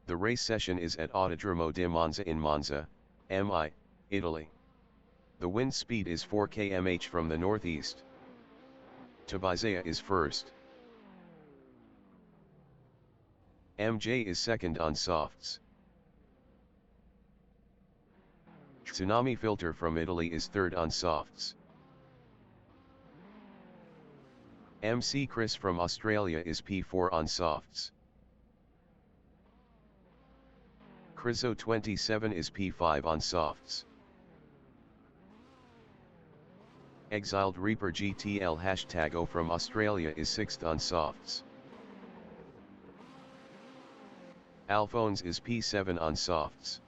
The race session is at Autodromo di Monza in Monza, MI, Italy. The wind speed is 4 km/h from the northeast. Tabizea is first. MJ is second on softs. Tsunami Filter from Italy is third on softs. MC Chris from Australia is P4 on softs. Criso 27 is P5 on softs. Exiled Reaper GTL #O from Australia is 6th on softs. Alphonse is P7 on softs.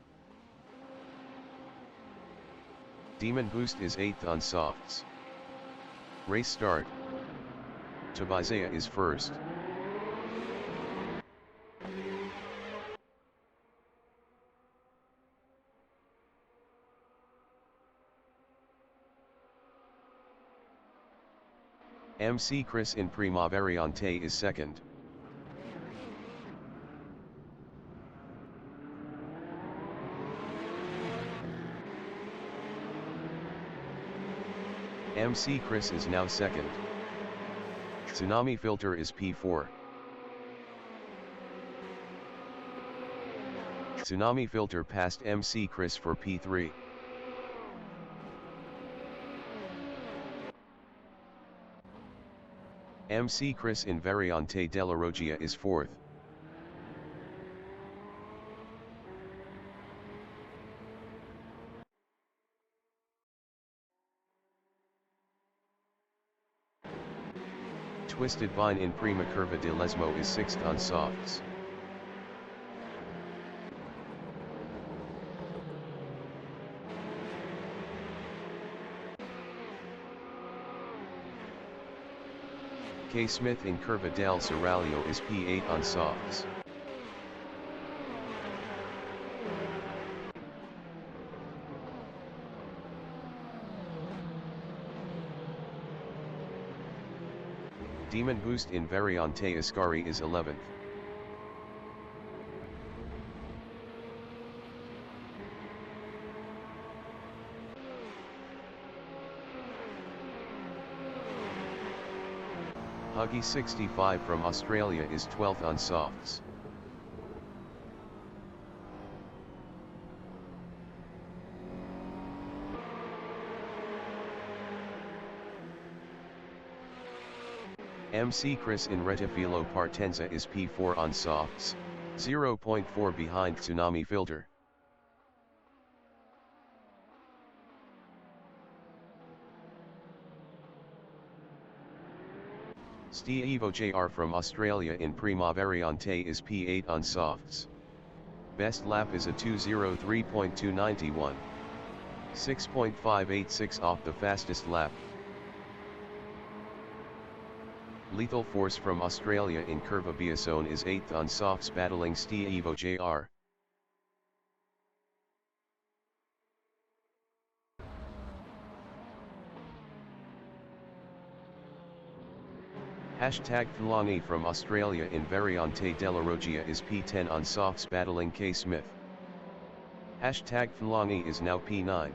Demon Boost is 8th on softs. Race start. Tabizea is first. MC Chris in Primaveriante is second. MC Chris is now second. Tsunami Filter is P4. Tsunami Filter passed MC Chris for P3. MC Chris in Variante della Roggia is fourth. Twisted Vine in Prima Curva di Lesmo is 6th on softs. K. Smith in Curva del Seraglio is P8 on softs. Demon Boost in Variante Ascari is 11th. Huggy 65 from Australia is 12th on softs. MC Chris in Rettifilo Partenza is P4 on softs, 0.4 behind Tsunami Filter. Steve JR from Australia in Primaveriante is P8 on softs. Best lap is a 2:03.291. 6.586 off the fastest lap. Lethal Force from Australia in Curva Biasone is 8th on softs battling Steve JR. #Thulani from Australia in Variante della Roggia is P10 on softs battling K. Smith. #Thulani is now P9.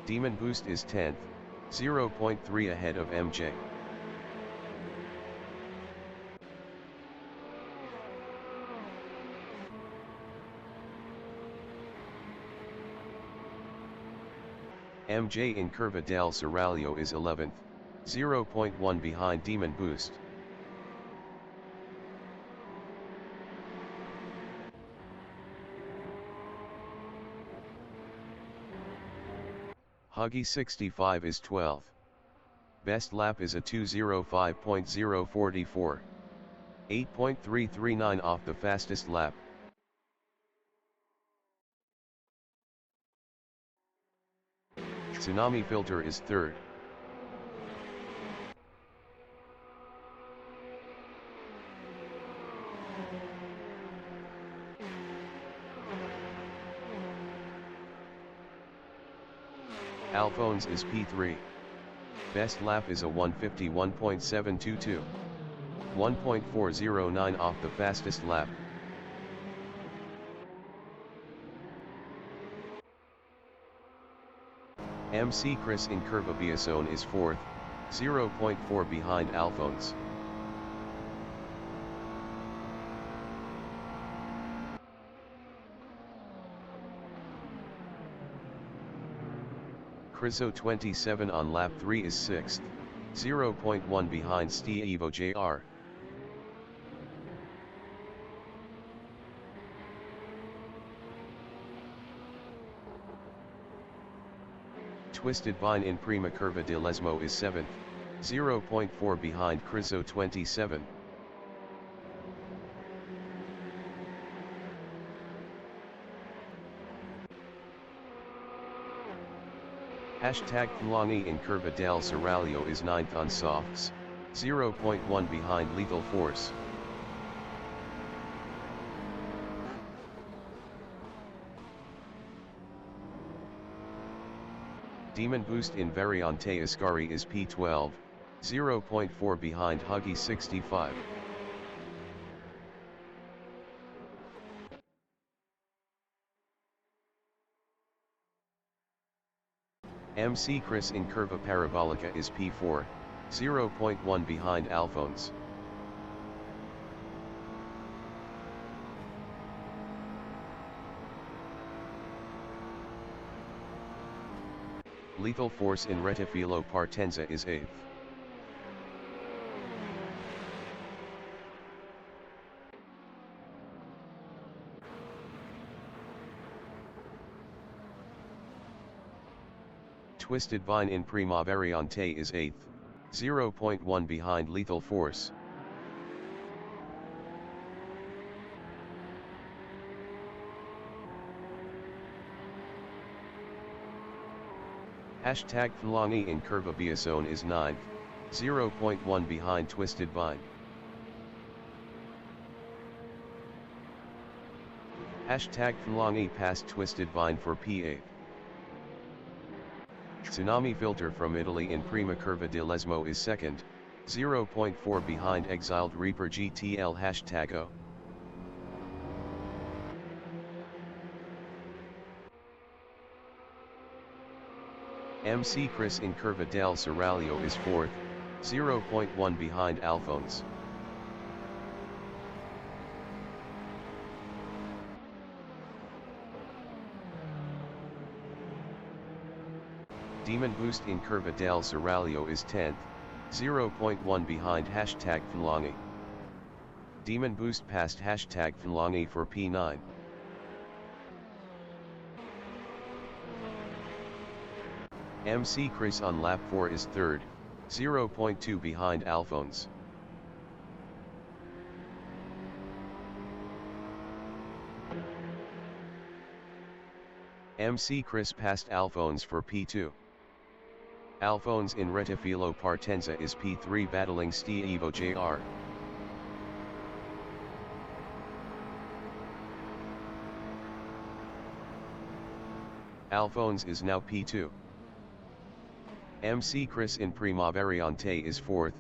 Demon Boost is 10th, 0.3 ahead of MJ. MJ in Curva del Seraglio is 11th, 0.1 behind Demon Boost. Huggy 65 is 12th. Best lap is a 2:05.044. 8.339 off the fastest lap. Tsunami Filter is third. Alphonse is P3. Best lap is a 151.722. 1.409 off the fastest lap. MC Chris in Curva Biasone is 4th, 0.4 behind Alphonse. Criso 27 on lap 3 is 6th, 0.1 behind Steve Jr. Twisted Vine in Prima Curva de Lesmo is 7th, 0.4 behind Criso 27. Hashtag Flangi in Curva del Seraglio is 9th on softs, 0.1 behind Lethal Force. Demon Boost in Variante Ascari is P12, 0.4 behind Huggy 65. MC Chris in Curva Parabolica is P4, 0.1 behind Alphonse. Lethal Force in Rettifilo Partenza is 8th. Twisted Vine in Prima Variante is 8th, 0.1 behind Lethal Force. Hashtag Flangi in Curva Biasone is 9th, 0.1 behind Twisted Vine. Hashtag Flangi past Twisted Vine for P8. Tsunami Filter from Italy in Prima Curva de Lesmo is 2nd, 0.4 behind Exiled Reaper GTL hashtag O. MC Chris in Curva del Seraglio is 4th, 0.1 behind Alphonse. Demon Boost in Curva del Seraglio is 10th, 0.1 behind hashtag Flangi. Demon Boost past hashtag Flangi for P9. MC Chris on lap 4 is 3rd, 0.2 behind Alphonse. MC Chris past Alphonse for P2. Alphonse in Rettifilo Partenza is P3 battling Steve Jr. Alphonse is now P2. MC Chris in Prima Variante is 4th,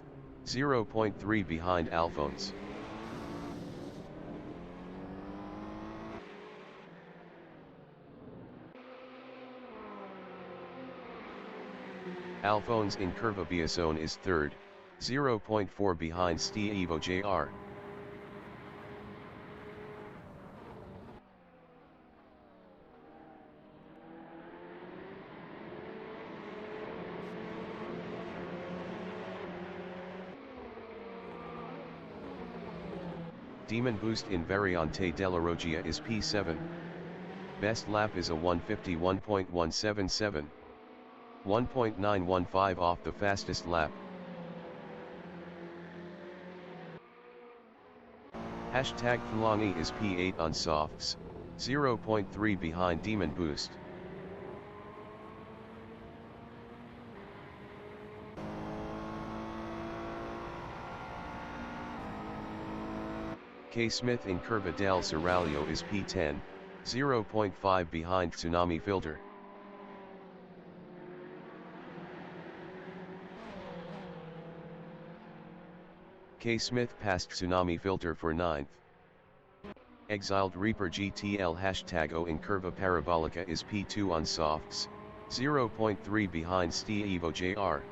0.3 behind Alphonse. Alphonse in Curva Biasone is 3rd, 0.4 behind Steve Jr. Demon Boost in Variante della Roggia is P7. Best lap is a 151.177. 1.915 off the fastest lap. Hashtag Flangi is P8 on softs, 0.3 behind Demon Boost. K. Smith in Curva del Seraglio is P10, 0.5 behind Tsunami Filter. K Smith passed Tsunami Filter for 9th. Exiled Reaper GTL #O in Curva Parabolica is P2 on softs, 0.3 behind Evo JR.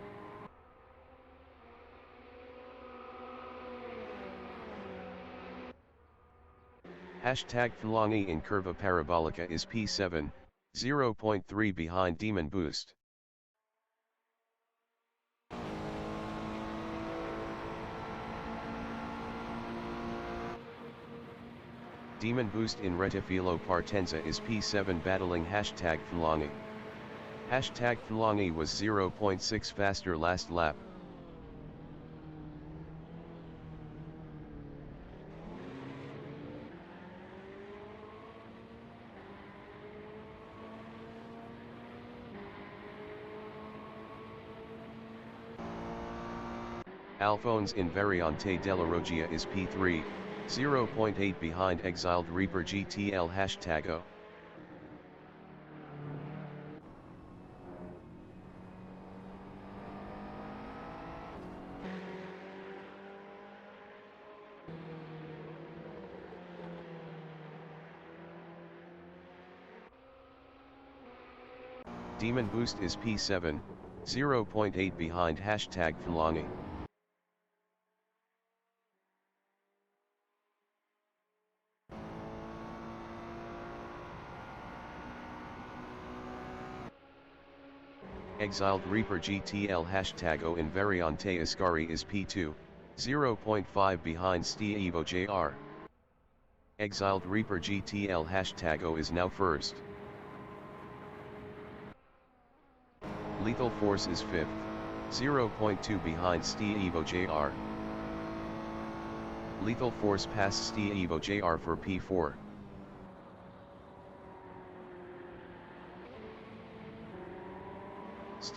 #Flangi in Curva Parabolica is P7, 0.3 behind Demon Boost. Demon Boost in Rettifilo Partenza is P7 battling #Flangi. #Flangi was 0.6 faster last lap. Alphonse in Variante della Roggia is P3, 0.8 behind Exiled Reaper GTL #O. Demon Boost is P7, 0.8 behind #Flangi. Exiled Reaper GTL #O in Variante Ascari is P2, 0.5 behind Evo JR. Exiled Reaper GTL #O is now first. Lethal Force is 5th, 0.2 behind Evo JR. Lethal Force passed Evo JR for P4.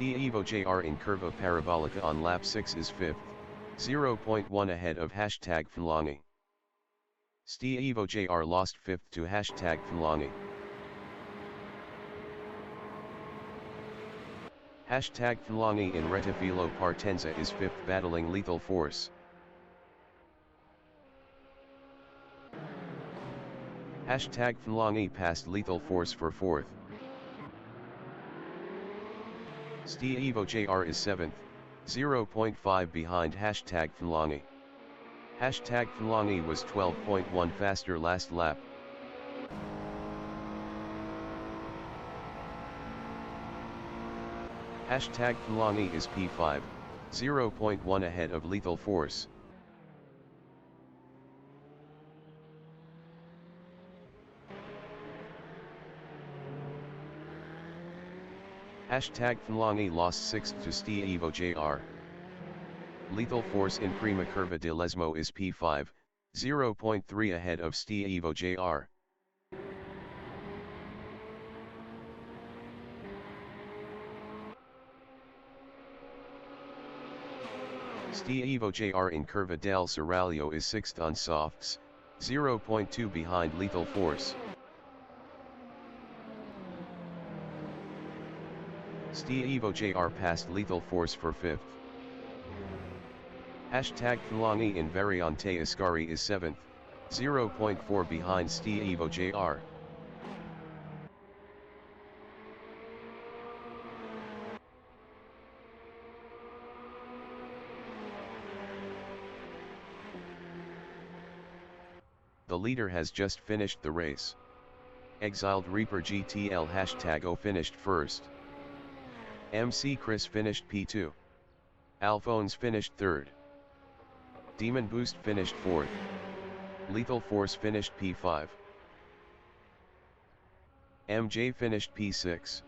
Evo JR in Curva Parabolica on lap 6 is 5th, 0.1 ahead of #Flangi. Evo JR lost 5th to #Flangi. #Flangi in Rettifilo Partenza is 5th battling Lethal Force. #Flangi passed Lethal Force for 4th. Evo JR is 7th, 0.5 behind #Flangi. #Flangi was 12.1 faster last lap. #Flangi is P5, 0.1 ahead of Lethal Force. #Flangi lost 6th to Evo JR. Lethal Force in Prima Curva de Lesmo is P5, 0.3 ahead of Evo JR. Evo JR in Curva del Seraglio is 6th on softs, 0.2 behind Lethal Force. Evo JR passed Lethal Force for 5th. #Flangi in Variante Ascari is 7th, 0.4 behind Evo JR. The leader has just finished the race. Exiled Reaper GTL #O finished first. MC Chris finished P2. Alphonse finished 3rd. Demon Boost finished 4th. Lethal Force finished P5. MJ finished P6.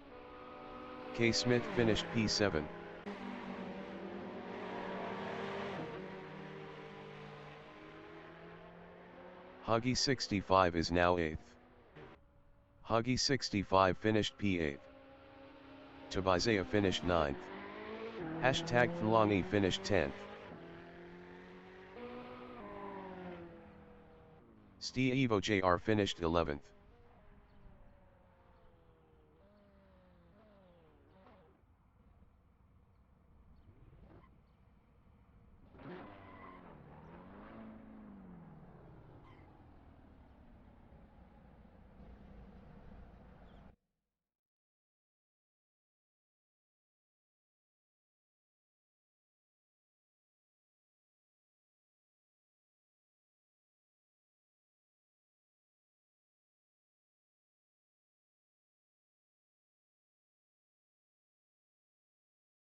K Smith finished P7. Huggy 65 is now 8th. Huggy 65 finished P8. Tabizea finished 9th. #Flangi finished 10th. Evo JR finished 11th.